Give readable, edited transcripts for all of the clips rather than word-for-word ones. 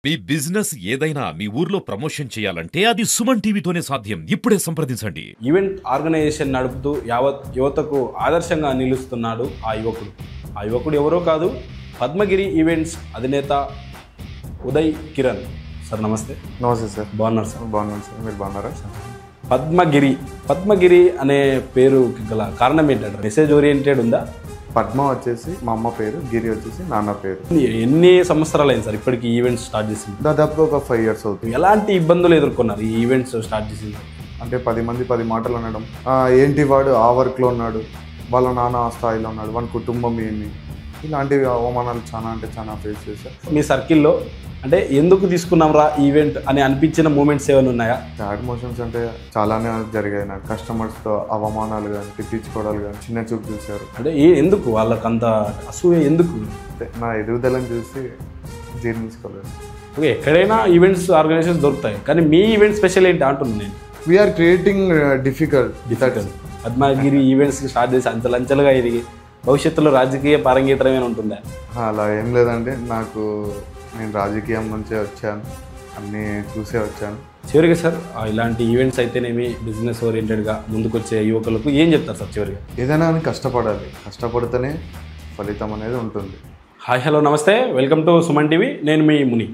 మీ business ఏదైనా మీ ఊర్లో promotion చేయాలంటే అది సుమన్ టీవీతోనే సాధ్యం. ఇప్పుడే సంప్రదించండి. ఈవెంట్ ఆర్గనైజేషన్ నడుపుతూ యావత్ యువతకు ఆదర్శంగా నిలుస్తున్నాడు ఆ యువకుడు. ఆ యువకుడు ఎవరో కాదు, పద్మగిరి ఈవెంట్స్ అధినేత ఉదయ్ కిరణ్. సార్ నమస్తే. నమస్తే సార్. బాగున్నారు సార్? బాగున్నాను సార్. మీరు బాగున్నారా సార్? పద్మగిరి అనే పేరు గల కారణం ఏంటంటే మెసేజ్ ఓరియంటెడ్ ఉందా? పద్మ వచ్చేసి మా అమ్మ పేరు, గిరి వచ్చేసి నాన్న పేరు. ఎన్ని సంవత్సరాలు అయింది సార్ ఇప్పటికి ఈవెంట్స్ స్టార్ట్ చేసింది? దాదాపు ఒక 5 years అవుతుంది. ఎలాంటి ఇబ్బందులు ఎదుర్కొన్నారు ఈ ఈవెంట్స్ స్టార్ట్ చేసింది? అంటే 10 మంది 10 మాటలు అనడం, ఏంటి వాడు ఆ వర్క్లో ఉన్నాడు, వాళ్ళ నాన్న ఆ స్థాయిలో ఉన్నాడు, వాళ్ళ కుటుంబం ఏమి, ఇలాంటివి అవమానాలు చాలా అంటే చాలా ఫేస్ చేశారు. మీ సర్కిల్లో అంటే ఎందుకు తీసుకున్నాం రా ఈవెంట్ అని అనిపించిన మూమెంట్స్ ఏమైనా ఉన్నాయా? బ్యాడ్ మోషన్స్ అంటే చాలానే జరిగాయి. నాకు కస్టమర్స్తో అవమానాలు కానీ, తిట్టించుకోవడాలు కానీ, చిన్న చూపు చూశారు. అంటే ఎందుకు వాళ్ళకి అంత అసూయ ఎందుకు? అంటే నా ఎదుగుదలను చూసి జీర్ణించుకోలేదు. ఓకే, ఎక్కడైనా ఈవెంట్స్ ఆర్గనైజేషన్స్ దొరుకుతాయి, కానీ మీ ఈవెంట్ స్పెషల్ ఏంటి అంటున్నాను నేను. We are creating difficult. Padmagiri events start చేసి అంచెలంచెలుగా ఎదిగి భవిష్యత్తులో రాజకీయ పరంగీతరమైన ఉంటుందా? అలా ఏం లేదండి. నేను రాజకీయం నుంచే వచ్చాను, అన్నీ చూసే వచ్చాను. చివరిగా సార్, ఇలాంటి ఈవెంట్స్ అయితేనేమి బిజినెస్ ఓరియంటెడ్గా ముందుకొచ్చే యువకులకు ఏం చెప్తారు సార్ చివరిగా? ఏదైనా అని కష్టపడాలి, కష్టపడితేనే ఫలితం అనేది ఉంటుంది. హాయ్, హలో, నమస్తే, వెల్కమ్ టు సుమన్ టీవీ. నేను మీ ముని.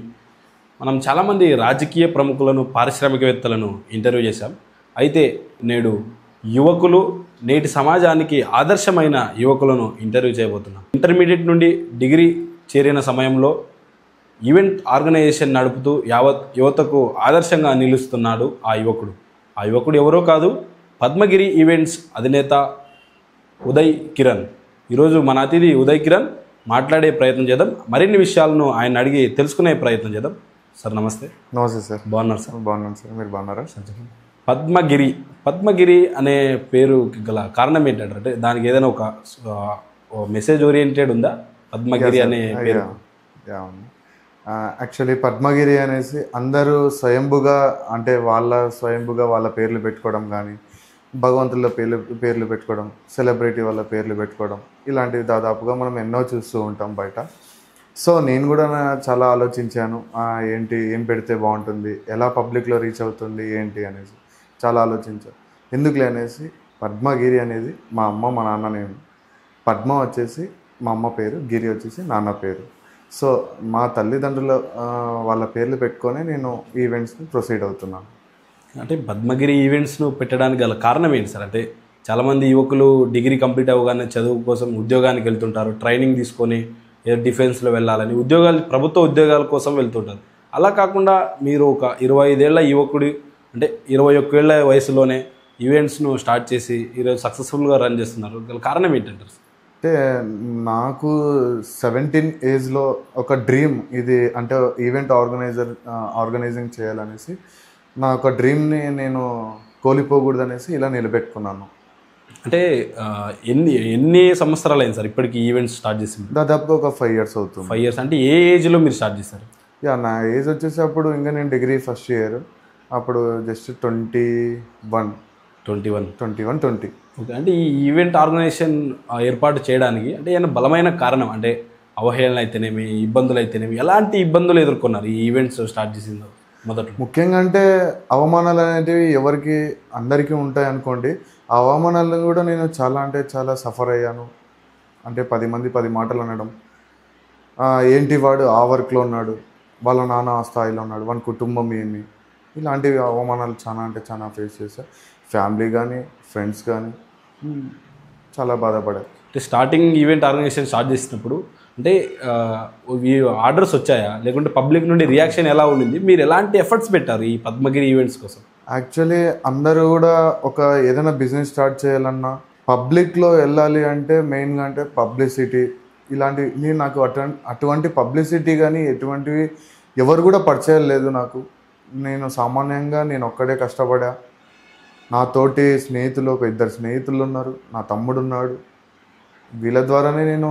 మనం చాలామంది రాజకీయ ప్రముఖులను, పారిశ్రామికవేత్తలను ఇంటర్వ్యూ చేశాం. అయితే నేడు యువకులు, నేటి సమాజానికి ఆదర్శమైన యువకులను ఇంటర్వ్యూ చేయబోతున్నాం. ఇంటర్మీడియట్ నుండి డిగ్రీ చేరిన సమయంలో ఈవెంట్ ఆర్గనైజేషన్ నడుపుతూ యావత్ యువతకు ఆదర్శంగా నిలుస్తున్నాడు ఆ యువకుడు. ఆ యువకుడు ఎవరో కాదు, పద్మగిరి ఈవెంట్స్ అధినేత ఉదయ్ కిరణ్. ఈరోజు మన అతిథి ఉదయ్ కిరణ్. మాట్లాడే ప్రయత్నం చేద్దాం, మరిన్ని విషయాలను ఆయన అడిగి తెలుసుకునే ప్రయత్నం చేద్దాం. సార్ నమస్తే. నమస్తే సార్. బాగున్నారు సార్? బాగున్నాను సార్. మీరు బాగున్నారా? పద్మగిరి అనే పేరు గల కారణం ఏంటంటే అంటే దానికి ఏదైనా ఒక మెసేజ్ ఓరియంటెడ్ ఉందా పద్మగిరి అనే పేరు? యాక్చువల్లీ పద్మగిరి అనేసి అందరూ స్వయంభుగా అంటే వాళ్ళ పేర్లు పెట్టుకోవడం కానీ, భగవంతుల పేర్లు పెట్టుకోవడం, సెలబ్రిటీ వాళ్ళ పేర్లు పెట్టుకోవడం, ఇలాంటివి దాదాపుగా మనం ఎన్నో చూస్తూ ఉంటాం బయట. సో నేను కూడా చాలా ఆలోచించాను, ఏం పెడితే బాగుంటుంది, ఎలా పబ్లిక్లో రీచ్ అవుతుంది ఏంటి అనేసి చాలా ఆలోచించాను. ఎందుకులే అనేసి పద్మగిరి అనేది మా అమ్మ మా నాన్న నేమ్. పద్మ వచ్చేసి మా అమ్మ పేరు, గిరి వచ్చేసి నాన్న పేరు. సో మా తల్లిదండ్రుల వాళ్ళ పేర్లు పెట్టుకొని నేను ఈవెంట్స్ని ప్రొసీడ్ అవుతున్నాను. అంటే పద్మగిరి ఈవెంట్స్ను పెట్టడానికి గల కారణం ఏంటి సార్? అంటే చాలామంది యువకులు డిగ్రీ కంప్లీట్ అవ్వగానే చదువు కోసం ఉద్యోగానికి వెళ్తుంటారు, ట్రైనింగ్ తీసుకొని డిఫెన్స్లో వెళ్ళాలని ప్రభుత్వ ఉద్యోగాల కోసం వెళ్తుంటారు. అలా కాకుండా మీరు ఒక 25 ఏళ్ల యువకుడు, అంటే 21 ఏళ్ల వయసులోనే ఈవెంట్స్ను స్టార్ట్ చేసి ఈరోజు సక్సెస్ఫుల్గా రన్ చేస్తున్నారు. గల కారణం ఏంటంటారు? అంటే నాకు 17 ఏజ్లో ఒక డ్రీమ్ ఇది, అంటే ఈవెంట్ ఆర్గనైజింగ్ చేయాలనేసి నా ఒక డ్రీమ్ని నేను కోల్పోకూడదనేసి ఇలా నిలబెట్టుకున్నాను. అంటే ఎన్ని సంవత్సరాలు అయింది సార్ ఇప్పటికి ఈవెంట్స్ స్టార్ట్ చేసింది? దాదాపుగా ఒక 5 years అవుతుంది. 5 years అంటే ఏ ఏజ్లో మీరు స్టార్ట్ చేశారు? నా ఏజ్ వచ్చేసి అప్పుడు ఇంకా నేను డిగ్రీ ఫస్ట్ ఇయర్, అప్పుడు జస్ట్ 20. ఓకే, అంటే ఈ ఈవెంట్ ఆర్గనైజేషన్ ఏర్పాటు చేయడానికి అంటే ఏమైనా బలమైన కారణం, అంటే అవహేళన అయితేనేమి, ఇబ్బందులు అయితేనేమి, ఎలాంటి ఇబ్బందులు ఎదుర్కొన్నారు ఈ ఈవెంట్స్ స్టార్ట్ చేసిందో? మొదట్లో ముఖ్యంగా అంటే అవమానాలు అనేటివి అందరికీ ఉంటాయి అనుకోండి. ఆ అవమానాలను కూడా నేను చాలా సఫర్ అయ్యాను. అంటే 10 మంది 10 మాటలు అనడం, ఏంటి వాడు ఆ వర్క్లో ఉన్నాడు, వాళ్ళ నాన్న ఆ స్థాయిలో ఉన్నాడు, వాళ్ళ కుటుంబం ఏమి, ఇలాంటివి అవమానాలు చాలా ఫేస్ చేశాను. ఫ్యామిలీ కానీ, ఫ్రెండ్స్ కానీ చాలా బాధపడారు. అంటే స్టార్టింగ్ ఈవెంట్ ఆర్గనైజేషన్ స్టార్ట్ చేసినప్పుడు అంటే ఆర్డర్స్ వచ్చాయా, లేకుంటే పబ్లిక్ నుండి రియాక్షన్ ఎలా ఉండింది? మీరు ఎలాంటి ఎఫర్ట్స్ పెట్టారు ఈ పద్మగిరి ఈవెంట్స్ కోసం? యాక్చువల్లీ అందరూ కూడా ఏదైనా బిజినెస్ స్టార్ట్ చేయాలన్నా పబ్లిక్లో వెళ్ళాలి అంటే మెయిన్గా అంటే పబ్లిసిటీ ఇలాంటివి. నాకు అటువంటి పబ్లిసిటీ కానీ ఎటువంటివి ఎవరు కూడా పరిచయం లేదు నాకు. నేను సామాన్యంగా ఒక్కడే కష్టపడా. నా తోటి స్నేహితులు ఒక 2 స్నేహితులు ఉన్నారు, నా తమ్ముడు ఉన్నాడు. వీళ్ళ ద్వారానే నేను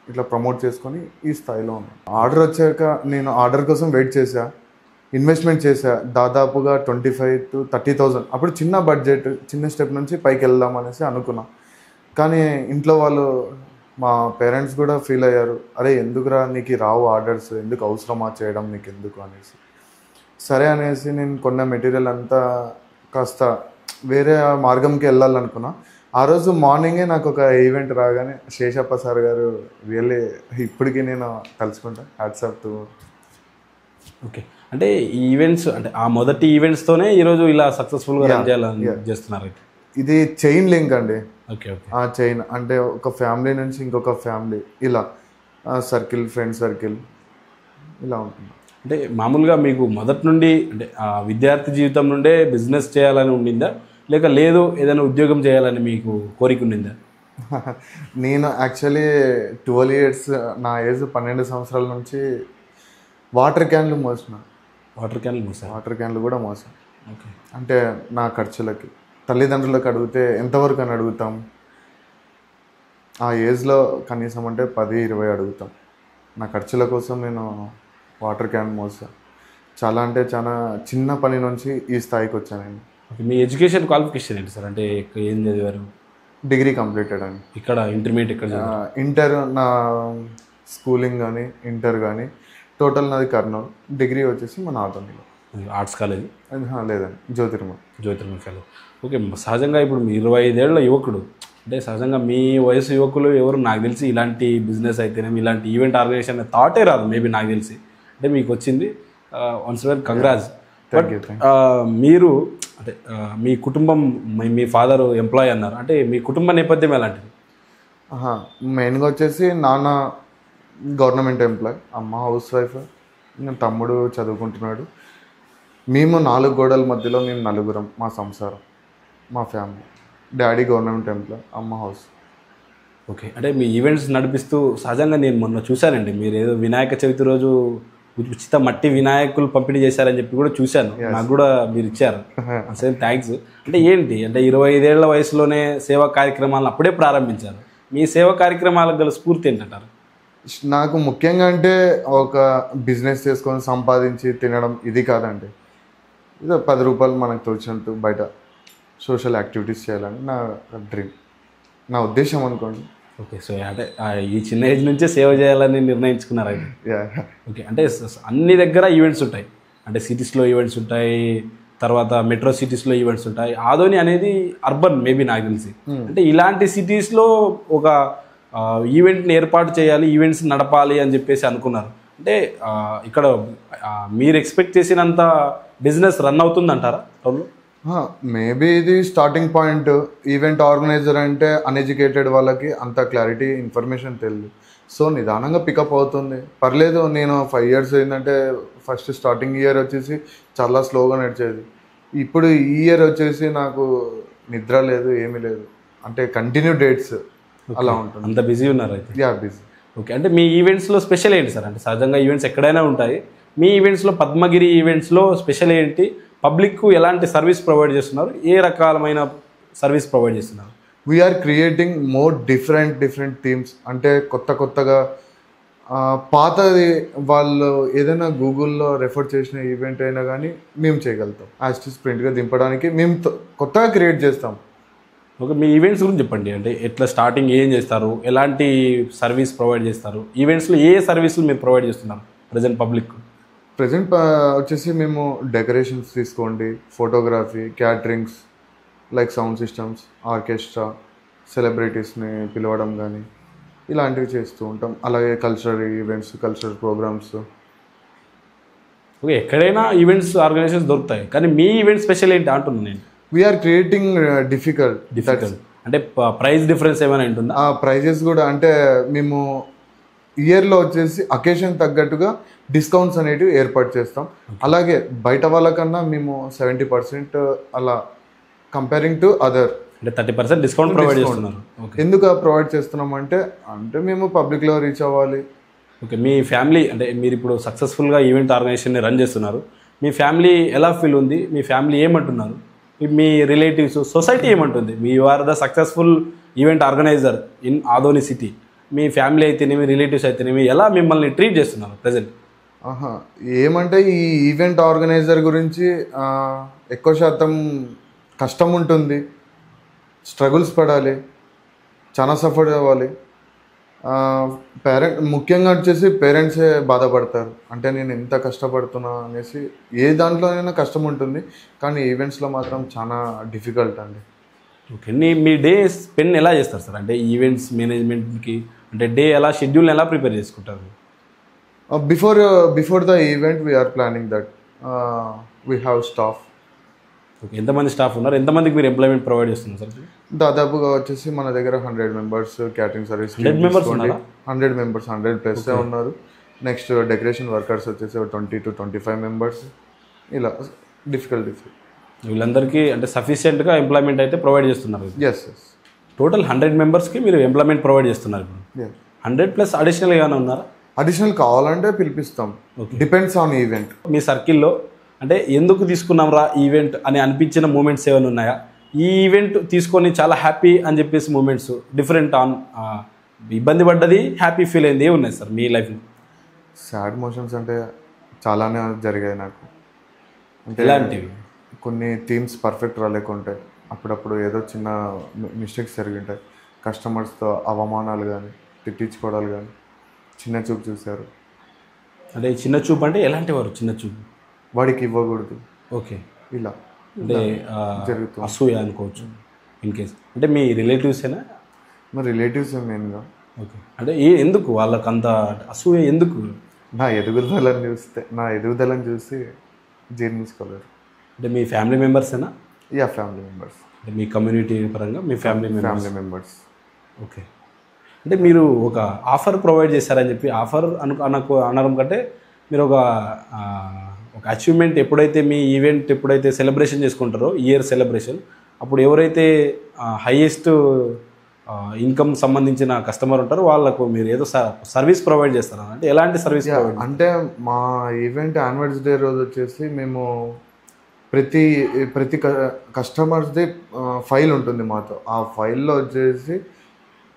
ఇట్లా ప్రమోట్ చేసుకొని ఈ స్థాయిలో ఉన్నాను. ఆర్డర్ వచ్చాక నేను ఆర్డర్ కోసం వెయిట్ చేశా, ఇన్వెస్ట్మెంట్ చేశా. దాదాపుగా 25,000 to 30,000. అప్పుడు చిన్న స్టెప్ నుంచి పైకి వెళ్దాం అనేసి అనుకున్నా. కానీ ఇంట్లో వాళ్ళు మా పేరెంట్స్ కూడా ఫీల్ అయ్యారు, అరే ఎందుకురా నీకు రావు ఆర్డర్స్, ఎందుకు అవసరమా చేయడం నీకు ఎందుకు అనేసి. సరే అనేసి నేను కొన్న మెటీరియల్ అంతా కాస్త వేరే మార్గంకి వెళ్ళాలనుకున్నా. ఆ రోజు మార్నింగే నాకు ఒక ఈవెంట్ రాగానే శేషప్ప సార్ గారు రియల్లీ ఇప్పటికీ నేను తలుచుకుంటా, హ్యాట్సాప్ టు. ఓకే, అంటే ఈ ఈవెంట్స్ అంటే ఆ మొదటి ఈవెంట్స్తోనే ఈరోజు ఇలా సక్సెస్ఫుల్గా రన్ చేయాలని చేస్తున్నారు. ఇది చైన్ లింక్ అండి. ఓకే ఓకే, ఆ చైన్ అంటే ఒక ఫ్యామిలీ నుంచి ఇంకొక ఫ్యామిలీ, ఇలా సర్కిల్, ఫ్రెండ్ సర్కిల్ ఇలా ఉంటుంది. అంటే మామూలుగా మీకు మొదటి నుండి అంటే ఆ విద్యార్థి జీవితం నుండే బిజినెస్ చేయాలని ఉండిందా, లేక లేదు ఏదైనా ఉద్యోగం చేయాలని మీకు కోరిక ఉండిందా? నేను యాక్చువల్లీ 12 years, నా ఏజ్ 12 సంవత్సరాల నుంచి వాటర్ క్యాన్లు మోసిన. వాటర్ క్యాన్లు మూసారు. వాటర్ క్యాన్లు కూడా మోసాను. ఓకే, అంటే నా ఖర్చులకి తల్లిదండ్రులకు అడిగితే ఎంతవరకు అని అడుగుతాం, ఆ ఏజ్లో కనీసం అంటే 10-20 అడుగుతాం. నా ఖర్చుల కోసం నేను వాటర్ క్యాన్ మోసా. చాలా అంటే చాలా చిన్న పని నుంచి ఈ స్థాయికి వచ్చాను నేను. ఓకే, మీ ఎడ్యుకేషన్ క్వాలిఫికేషన్ ఏంటి సార్? అంటే ఏం చదివారు? డిగ్రీ కంప్లీటెడ్ అండి. ఇక్కడ ఇంటర్మీడియట్ ఎక్కడ చదివారు? ఇంటర్ నా స్కూలింగ్ కానీ ఇంటర్ కానీ టోటల్ నాది కర్నూలు. డిగ్రీ వచ్చేసి మన ఆదోనిలో. Arts college? లేదండి, జ్యోతిర్మల్. జ్యోతిర్మల్ కాలేజ్. ఓకే, సహజంగా ఇప్పుడు మీ 25 ఏళ్ల యువకుడు, అంటే సహజంగా మీ వయసు యువకులు ఎవరు నాకు తెలిసి ఇలాంటి బిజినెస్ అయితేనేమి ఇలాంటి ఈవెంట్ ఆర్గనైజేషన్ థాటే రాదు మేబీ నాకు తెలిసి. అంటే మీకు వచ్చింది వన్స్ వెల్ కంగ్రాట్స్. మీరు అంటే మీ కుటుంబం, మీ ఫాదర్ ఎంప్లాయీ అన్నారు, అంటే మీ కుటుంబ నేపథ్యం ఎలాంటిది? మెయిన్గా వచ్చేసి నాన్న గవర్నమెంట్ ఎంప్లాయ్, అమ్మ హౌస్ వైఫ్, తమ్ముడు చదువుకుంటున్నాడు. మేము 4 గోడల మధ్యలో మేము నలుగురం, మా సంసారం, మా ఫ్యామిలీ. డాడీ గవర్నమెంట్ ఎంప్లాయ్, అమ్మ హౌస్. ఓకే, అంటే మీ ఈవెంట్స్ నడిపిస్తూ సహజంగా నేను మొన్న చూశానండి, మీరు ఏదో వినాయక చవితి రోజు ఉచిత మట్టి వినాయకులు పంపిణీ చేశారని చెప్పి కూడా చూశాను. నాకు కూడా మీరు ఇచ్చారు, సేమ్ థ్యాంక్స్. అంటే ఏంటి అంటే 25 ఏళ్ల వయసులోనే సేవా కార్యక్రమాలను అప్పుడే ప్రారంభించారు. మీ సేవా కార్యక్రమాలకు గల స్ఫూర్తి ఏంటంటారు? నాకు ముఖ్యంగా అంటే ఒక బిజినెస్ చేసుకొని సంపాదించి తినడం ఇది కాదండి. ఇదో 10 రూపాయలు మనకు తోచినట్టు బయట సోషల్ యాక్టివిటీస్ చేయాలని నా డ్రీమ్, నా ఉద్దేశం అనుకోండి. ఓకే, సో అంటే ఈ చిన్న ఏజ్ నుంచే సేవ చేయాలని నిర్ణయించుకున్నారు అయితే. ఓకే, అంటే అన్ని దగ్గర ఈవెంట్స్ ఉంటాయి, అంటే సిటీస్లో ఈవెంట్స్ ఉంటాయి, తర్వాత మెట్రో సిటీస్లో ఈవెంట్స్ ఉంటాయి. ఆదోని అనేది అర్బన్ మేబీ నాకు తెలిసి. అంటే ఇలాంటి సిటీస్లో ఒక ఈవెంట్ని ఏర్పాటు చేయాలి, ఈవెంట్స్ నడపాలి అని చెప్పేసి అనుకున్నారు. అంటే ఇక్కడ మీరు ఎక్స్పెక్ట్ చేసినంత బిజినెస్ రన్ అవుతుంది అంటారా టౌన్లో? మేబీ ఇది స్టార్టింగ్ పాయింట్. ఈవెంట్ ఆర్గనైజర్ అంటే అన్ఎడ్యుకేటెడ్ వాళ్ళకి అంత క్లారిటీ ఇన్ఫర్మేషన్ తెలియదు. సో నిదానంగా పికప్ అవుతుంది, పర్లేదు. నేను 5 years ఏంటంటే ఫస్ట్ స్టార్టింగ్ ఇయర్ వచ్చేసి చాలా స్లోగా నడిచేది. ఇప్పుడు ఈ ఇయర్ వచ్చేసి నాకు నిద్ర లేదు, ఏమీ లేదు, అంటే కంటిన్యూ డేట్స్ అలా ఉంటుంది. అంత బిజీ ఉన్నారు అయితే? బిజీ. ఓకే, అంటే మీ ఈవెంట్స్లో స్పెషల్ ఏంటి సార్? అంటే సహజంగా ఈవెంట్స్ ఎక్కడైనా ఉంటాయి, మీ ఈవెంట్స్లో పద్మగిరి ఈవెంట్స్లో స్పెషల్ ఏంటి? పబ్లిక్కు ఎలాంటి సర్వీస్ ప్రొవైడ్ చేస్తున్నారు? ఏ రకాలమైన సర్వీస్ ప్రొవైడ్ చేస్తున్నారు? We are creating more different themes. అంటే కొత్తగా పాతది వాళ్ళు ఏదైనా గూగుల్లో రెఫర్ చేసిన ఈవెంట్ అయినా కానీ మేము చేయగలుగుతాం. యాస్టిస్ ప్రింట్గా దింపడానికి మేము కొత్తగా క్రియేట్ చేస్తాం. ఓకే, మీ ఈవెంట్స్ గురించి చెప్పండి. అంటే ఎట్లా స్టార్టింగ్ ఏం చేస్తారు, ఎలాంటి సర్వీస్ ప్రొవైడ్ చేస్తారు, ఈవెంట్స్లో ఏ సర్వీసులు మీరు ప్రొవైడ్ చేస్తున్నారు ప్రజెంట్ పబ్లిక్? ప్రజెంట్ వచ్చేసి మేము డెకరేషన్స్ తీసుకోండి, photography, caterings, like sound systems, orchestra, సెలబ్రిటీస్ని పిలవడం కానీ ఇలాంటివి చేస్తూ ఉంటాం. అలాగే cultural events, cultural programs. Okay, ఎక్కడైనా ఈవెంట్స్ ఆర్గనైజేషన్స్ దొరుకుతాయి, కానీ మీ ఈవెంట్ స్పెషల్ ఏంటి అంటున్నాను నేను. We are creating difficult. అంటే ప్రైస్ డిఫరెన్స్ ఏమైనా ఉంటుందా? ఆ ప్రైజెస్ కూడా అంటే మేము ఇయర్లో వచ్చేసి అకేషన్ తగ్గట్టుగా డిస్కౌంట్స్ అనేటివి ఏర్పాటు చేస్తాం. అలాగే బయట వాళ్ళకన్నా మేము 70% అలా కంపేరింగ్ టు అదర్. అంటే 30% డిస్కౌంట్ ప్రొవైడ్ చేస్తున్నారు. ఎందుకు ప్రొవైడ్ చేస్తున్నాం అంటే మేము పబ్లిక్లో రీచ్ అవ్వాలి. ఓకే, మీ ఫ్యామిలీ అంటే మీరు ఇప్పుడు సక్సెస్ఫుల్గా ఈవెంట్ ఆర్గనైజేషన్ని రన్ చేస్తున్నారు, మీ ఫ్యామిలీ ఎలా ఫీల్ ఉంది? మీ ఫ్యామిలీ ఏమంటున్నారు? మీ రిలేటివ్స్, సొసైటీ ఏమంటుంది? మీ are the successful event organiser in Adoni city. మీ ఫ్యామిలీ అయితేనేమి, రిలేటివ్స్ అయితేనేమి ఎలా మిమ్మల్ని ట్రీట్ చేస్తున్నారు ప్రజెంట్? ఏమంటే ఈ ఈవెంట్ ఆర్గనైజర్ గురించి ఎక్కువ శాతం కష్టం ఉంటుంది, స్ట్రగుల్స్ పడాలి, చాలా సఫర్ అవ్వాలి. ముఖ్యంగా వచ్చేసి పేరెంట్సే బాధపడతారు. అంటే నేను ఎంత కష్టపడుతున్నా అనేసి. ఏ దాంట్లోనైనా కష్టం ఉంటుంది, కానీ ఈవెంట్స్లో మాత్రం చాలా డిఫికల్ట్ అండి. ఓకే. మీ డే స్పెండ్ ఎలా చేస్తారు సార్? అంటే ఈవెంట్స్ మేనేజ్మెంట్కి అంటే డే ఎలా షెడ్యూల్ని ఎలా ప్రిపేర్ చేసుకుంటారు? Before the event we are planning that we have staff. Okay. ఎంతమంది స్టాఫ్ ఉన్నారు? ఎంతమందికి మీరు ఎంప్లాయ్మెంట్ ప్రొవైడ్ చేస్తున్నారు సార్? దాదాపుగా వచ్చేసి మన దగ్గర 100 మెంబర్స్ క్యాటరింగ్ సర్వీస్. 100 members ఉన్నారా? 100 మెంబర్స్, 100+ ఉన్నారు. నెక్స్ట్ డెకరేషన్ వర్కర్స్ వచ్చేసి 20 to 25 మెంబర్స్. ఇలా డిఫికల్ట్. వీళ్ళందరికీ అంటే సఫిషియెంట్గా ఎంప్లాయ్మెంట్ అయితే ప్రొవైడ్ చేస్తున్నారు. ఎస్. టోటల్ 100 మెంబర్స్కి మీరు ఎంప్లాయ్మెంట్ ప్రొవైడ్ చేస్తున్నారు ఇప్పుడు. 100+ అడిషనల్ ఏమైనా ఉన్నారా? అడిషనల్ కావాలంటే పిలిపిస్తాం. Depends on event. మీ సర్కిల్లో అంటే ఎందుకు తీసుకున్నాం రా ఈవెంట్ అని అనిపించిన మూమెంట్స్ ఏమైనా ఉన్నాయా? ఈ ఈవెంట్ తీసుకొని చాలా హ్యాపీ అని చెప్పేసి మూమెంట్స్ డిఫరెంట్ ఆన్ ఇబ్బంది పడ్డది, హ్యాపీ ఫీల్ అయింది ఏ ఉన్నాయి సార్ మీ లైఫ్లో? సాడ్ మోషన్స్ అంటే చాలానే జరిగాయి నాకు. అంటే ఇలాంటివి కొన్ని థీమ్స్ పర్ఫెక్ట్ రాలేకుంటాయి. అప్పుడప్పుడు ఏదో చిన్న మిస్టేక్స్ జరిగింటాయి. కస్టమర్స్తో అవమానాలు కానీ, తిట్టించుకోవడాలు కానీ, చిన్న చూపు చూశారు. అంటే చిన్న చూపు అంటే ఎలాంటి వారు? చిన్న చూపు వాడికి ఇవ్వకూడదు, ఓకే, ఇలా అంటే జరుగుతుంది. అసూయ అనుకోవచ్చు ఇన్ కేస్. అంటే మీ రిలేటివ్సేనా? మా రిలేటివ్స్ మెయిన్గా. ఓకే. అంటే ఎందుకు వాళ్ళకి అంత అసూయ ఎందుకు? నా ఎదుగుదలను చూసి జీర్ణించుకోలేరు. అంటే మీ ఫ్యామిలీ మెంబర్సేనా? Family members. అంటే మీ కమ్యూనిటీ పరంగా మీ ఫ్యామిలీ మెంబర్స్. ఓకే. అంటే మీరు ఒక ఆఫర్ ప్రొవైడ్ చేశారని చెప్పి, ఆఫర్ అనడం కంటే మీరు ఒక అచీవ్మెంట్ ఎప్పుడైతే మీ ఈవెంట్ ఎప్పుడైతే సెలబ్రేషన్ చేసుకుంటారో ఇయర్ సెలబ్రేషన్, అప్పుడు ఎవరైతే హైయెస్ట్ ఇన్కమ్ సంబంధించిన కస్టమర్ ఉంటారో వాళ్ళకు మీరు ఏదో సర్వీస్ ప్రొవైడ్ చేస్తారా? అంటే ఎలాంటి సర్వీస్ ప్రొవైడ్? అంటే మా ఈవెంట్ యాన్యువల్ డే రోజు వచ్చేసి మేము ప్రతి కస్టమర్స్ది ఫైల్ ఉంటుంది మాతో. ఆ ఫైల్లో వచ్చేసి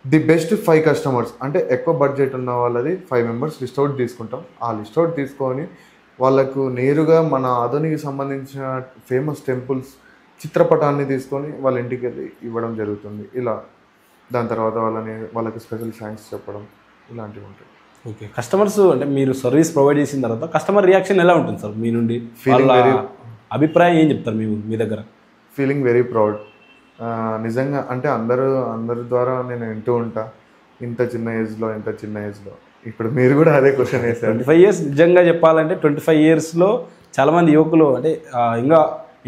ది బెస్ట్ 5 కస్టమర్స్, అంటే ఎక్కువ బడ్జెట్ ఉన్న వాళ్ళది 5 మెంబర్స్ లిస్ట్ అవుట్ తీసుకుంటాం. ఆ లిస్ట్ అవుట్ తీసుకొని వాళ్ళకు నేరుగా మన ఆధునికి సంబంధించిన ఫేమస్ టెంపుల్స్ చిత్రపటాన్ని తీసుకొని వాళ్ళ ఇంటికి వెళ్ళి ఇవ్వడం జరుగుతుంది. ఇలా దాని తర్వాత వాళ్ళకి స్పెషల్ థ్యాంక్స్ చెప్పడం, ఇలాంటివి ఉంటాయి. ఓకే. కస్టమర్స్ అంటే మీరు సర్వీస్ ప్రొవైడ్ చేసిన తర్వాత కస్టమర్ రియాక్షన్ ఎలా ఉంటుంది సార్ మీ నుండి? వాళ్ళ అభిప్రాయం ఏం చెప్తారు మీ దగ్గర? Feeling very proud. నిజంగా అంటే అందరి ద్వారా నేను వింటూ ఉంటా, ఇంత చిన్న ఏజ్లో. ఇప్పుడు మీరు కూడా అదే క్వశ్చన్ వేశారు. 25 years నిజంగా చెప్పాలంటే 25 yearsలో చాలామంది యువకులు అంటే ఇంకా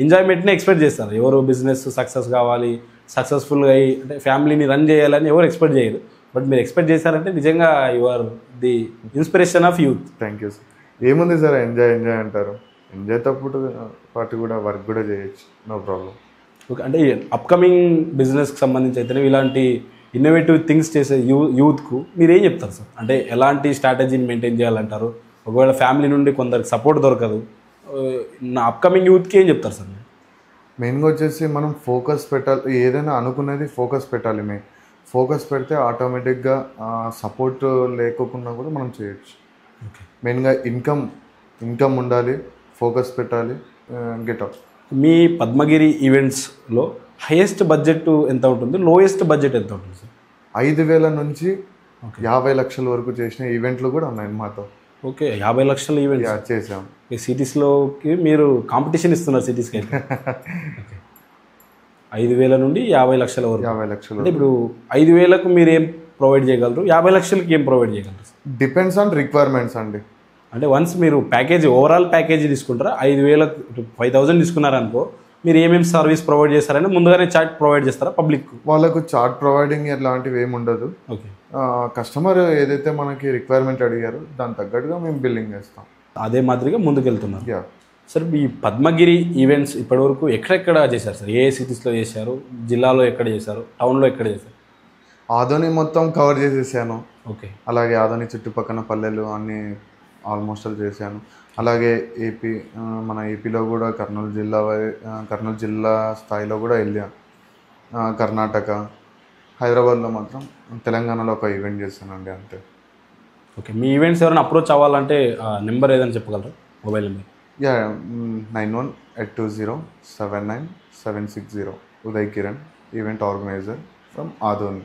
ఎంజాయ్మెంట్ని ఎక్స్పెక్ట్ చేస్తారు. ఎవరు బిజినెస్ సక్సెస్ కావాలి, సక్సెస్ఫుల్గా అయ్యి అంటే ఫ్యామిలీని రన్ చేయాలని ఎవరు ఎక్స్పెక్ట్ చేయరు. బట్ మీరు ఎక్స్పెక్ట్ చేశారంటే నిజంగా you are the inspiration of youth. Thank you sir. ఏముంది సార్, ఎంజాయ్ అంటారు. ఎంజాయ్ పాటు కూడా వర్క్ కూడా చేయొచ్చు, నో ప్రాబ్లం. ఓకే. అంటే అప్కమింగ్ బిజినెస్కి సంబంధించి అయితే ఇలాంటి ఇన్నోవేటివ్ థింగ్స్ చేసే యూత్కు మీరు ఏం చెప్తారు సార్? అంటే ఎలాంటి స్ట్రాటజీని మెయింటైన్ చేయాలంటారు? ఒకవేళ ఫ్యామిలీ నుండి కొందరికి సపోర్ట్ దొరకదు, నా అప్కమింగ్ యూత్కి ఏం చెప్తారు సార్? మెయిన్గా వచ్చేసి మనం ఫోకస్ పెట్టాలి. ఏదైనా అనుకునేది ఫోకస్ పెట్టాలి. ఫోకస్ పెడితే ఆటోమేటిక్గా సపోర్ట్ లేకోకుండా కూడా మనం చేయొచ్చు. మెయిన్గా ఇన్కమ్ ఉండాలి, ఫోకస్ పెట్టాలి, గెటప్. మీ పద్మగిరి ఈవెంట్స్లో హైయెస్ట్ బడ్జెట్ ఎంత ఉంటుంది, లోయెస్ట్ బడ్జెట్ ఎంత ఉంటుంది సార్? 5,000 నుంచి 50 లక్షల వరకు చేసిన ఈవెంట్లు కూడా ఉన్నాయి మాతో. ఓకే. 50 లక్షల ఈవెంట్స్ చేసాం. సిటీస్లోకి మీరు కాంపిటీషన్ ఇస్తున్నారు సిటీస్కి అయితే. 5,000 నుండి 50 లక్షల వరకు. 50 లక్షలు. అంటే ఇప్పుడు 5,000కు మీరు ఏం ప్రొవైడ్ చేయగలరు, 50 లక్షలకి ఏం ప్రొవైడ్ చేయగలరు? డిపెండ్స్ ఆన్ రిక్వైర్మెంట్స్ అండి. అంటే వన్స్ మీరు ప్యాకేజీ ఓవరాల్ ప్యాకేజీ తీసుకుంటారా? 5,000 తీసుకున్నారనుకో, మీరు ఏమేమి సర్వీస్ ప్రొవైడ్ చేస్తారని ముందుగానే చార్ట్ ప్రొవైడ్ చేస్తారా పబ్లిక్? వాళ్ళకు చార్ట్ ప్రొవైడింగ్ ఇలాంటివి ఏమి ఉండదు. ఓకే. కస్టమర్ ఏదైతే మనకి రిక్వైర్మెంట్ అడిగారో దాని తగ్గట్టుగా మేము బిల్లింగ్ చేస్తాం. అదే మాదిరిగా ముందుకెళ్తున్నారు. సార్ ఈ పద్మగిరి ఈవెంట్స్ ఇప్పటివరకు ఎక్కడెక్కడ చేశారు సార్? ఏ సిటీస్లో చేశారు, జిల్లాలో ఎక్కడ చేశారు, టౌన్లో ఎక్కడ చేశారు? ఆదోని మొత్తం కవర్ చేసేసాను. ఓకే. అలాగే ఆదోని చుట్టుపక్కల పల్లెలు అన్నీ ఆల్మోస్ట్ చేశాను. అలాగే మన ఏపీలో కూడా కర్నూలు జిల్లా స్థాయిలో కూడా వెళ్ళాను. కర్ణాటక, హైదరాబాద్లో మాత్రం, తెలంగాణలో ఒక ఈవెంట్ చేశానండి అంతే. ఓకే. మీ ఈవెంట్స్ ఎవరైనా అప్రోచ్ అవ్వాలంటే నెంబర్ ఏదైనా చెప్పగలరా? Mobile number? 9182079760. Uday Kiran, event organiser from Adoni.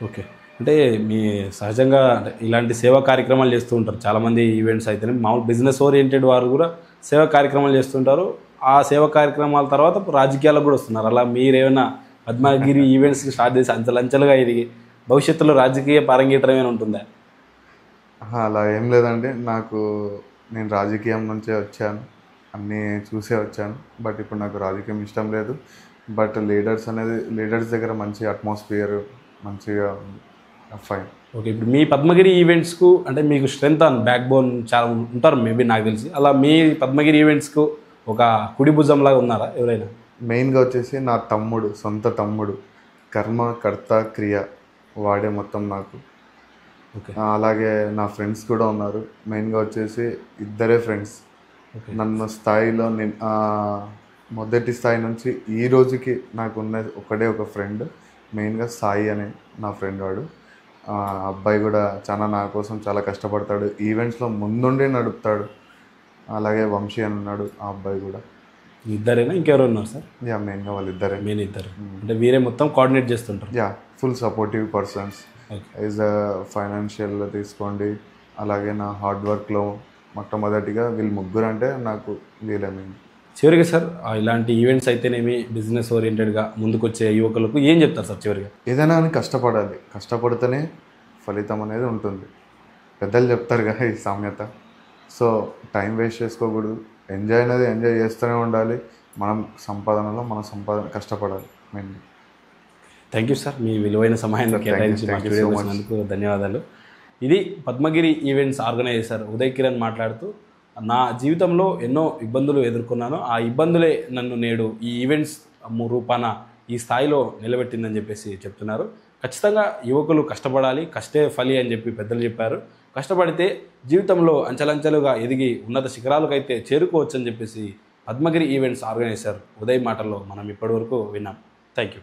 Okay. అంటే మీ సహజంగా అంటే ఇలాంటి సేవా కార్యక్రమాలు చేస్తూ ఉంటారు చాలామంది ఈవెంట్స్ అయితేనే మామూలు బిజినెస్ ఓరియంటెడ్ వారు కూడా సేవా కార్యక్రమాలు చేస్తుంటారు. ఆ సేవా కార్యక్రమాల తర్వాత రాజకీయాలకు కూడా వస్తున్నారు. అలా మీరేమైనా పద్మగిరి ఈవెంట్స్ స్టార్ట్ చేసి అంచెలంచెలుగా ఎదిగి భవిష్యత్తులో రాజకీయ పారంగేయటం ఏమైనా ఉంటుందా? అలా ఏం లేదండి. నేను రాజకీయం నుంచే వచ్చాను, అన్నీ చూసే వచ్చాను. బట్ ఇప్పుడు నాకు రాజకీయం ఇష్టం లేదు. బట్ లీడర్స్ దగ్గర మంచి అట్మాస్ఫియర్ మంచిగా ఫైన్. ఓకే, ఇప్పుడు మీ పద్మగిరి ఈవెంట్స్కు అంటే మీకు స్ట్రెంత్ అండ్ బ్యాక్ బోన్ చాలా ఉంటారు మేబీ నాకు తెలిసి. అలా మీ పద్మగిరి ఈవెంట్స్కు ఒక కుడి భుజంలాగా ఉన్నారా ఎవరైనా? మెయిన్గా వచ్చేసి నా సొంత తమ్ముడు కర్మ కర్త క్రియ వాడే మొత్తం నాకు. ఓకే, అలాగే నా ఫ్రెండ్స్ కూడా ఉన్నారు. మెయిన్గా వచ్చేసి ఇద్దరే ఫ్రెండ్స్ నన్ను స్థాయిలో మొదటి స్థాయి నుంచి ఈ రోజుకి నాకు ఉన్న ఒకటే ఒక ఫ్రెండ్, మెయిన్గా సాయి అనే నా ఫ్రెండ్. వాడు అబ్బాయి కూడా నా కోసం చాలా కష్టపడతాడు, ఈవెంట్స్లో ముందుండి నడుపుతాడు. అలాగే వంశీ అని ఉన్నాడు, ఆ అబ్బాయి కూడా. ఇద్దరేనా ఇంకెవరు ఉన్నారు సార్? మెయిన్గా వాళ్ళిద్దరే. మెయిన్ ఇద్దరు అంటే వీరే మొత్తం కోఆర్డినేట్ చేస్తుంటారు. Full supportive persons. ఈజ్ ఫైనాన్షియల్లో తీసుకోండి, అలాగే నా హార్డ్ వర్క్లో మొట్టమొదటిగా వీళ్ళు ముగ్గురు అంటే నాకు వీళ్ళే మెయిన్. చివరిగా సార్ ఇలాంటి ఈవెంట్స్ అయితేనేమి బిజినెస్ ఓరియంటెడ్గా ముందుకొచ్చే యువకులకు ఏం చెప్తారు సార్ చివరిగా? ఏదైనా అని కష్టపడాలి, కష్టపడితేనే ఫలితం అనేది ఉంటుంది. పెద్దలు చెప్తారు కదా ఈ సామెత. సో టైం వేస్ట్ చేసుకోకూడదు, ఎంజాయ్ చేస్తూనే ఉండాలి. మనం కష్టపడాలి మెయిన్. థ్యాంక్ యూ సార్, మీ విలువైన సమయాన్ని కేటాయించి మా స్టూడియో వచ్చినందుకు ధన్యవాదాలు. ఇది పద్మగిరి ఈవెంట్స్ ఆర్గనైజర్ ఉదయ్ కిరణ్ మాట్లాడుతూ, నా జీవితంలో ఎన్నో ఇబ్బందులు ఎదుర్కొన్నాను, ఆ ఇబ్బందులే నన్ను నేడు ఈ ఈవెంట్స్ రూపాన ఈ స్థాయిలో నిలబెట్టిందని చెప్పేసి చెప్తున్నారు. ఖచ్చితంగా యువకులు కష్టపడాలి, కష్టే ఫలి అని చెప్పి పెద్దలు చెప్పారు. కష్టపడితే జీవితంలో అంచెలంచెలుగా ఎదిగి ఉన్నత శిఖరాలకైతే చేరుకోవచ్చని చెప్పేసి పద్మగిరి ఈవెంట్స్ ఆర్గనైజర్ ఉదయ్ మాటల్లో మనం ఇప్పటివరకు విన్నాం. Thank you.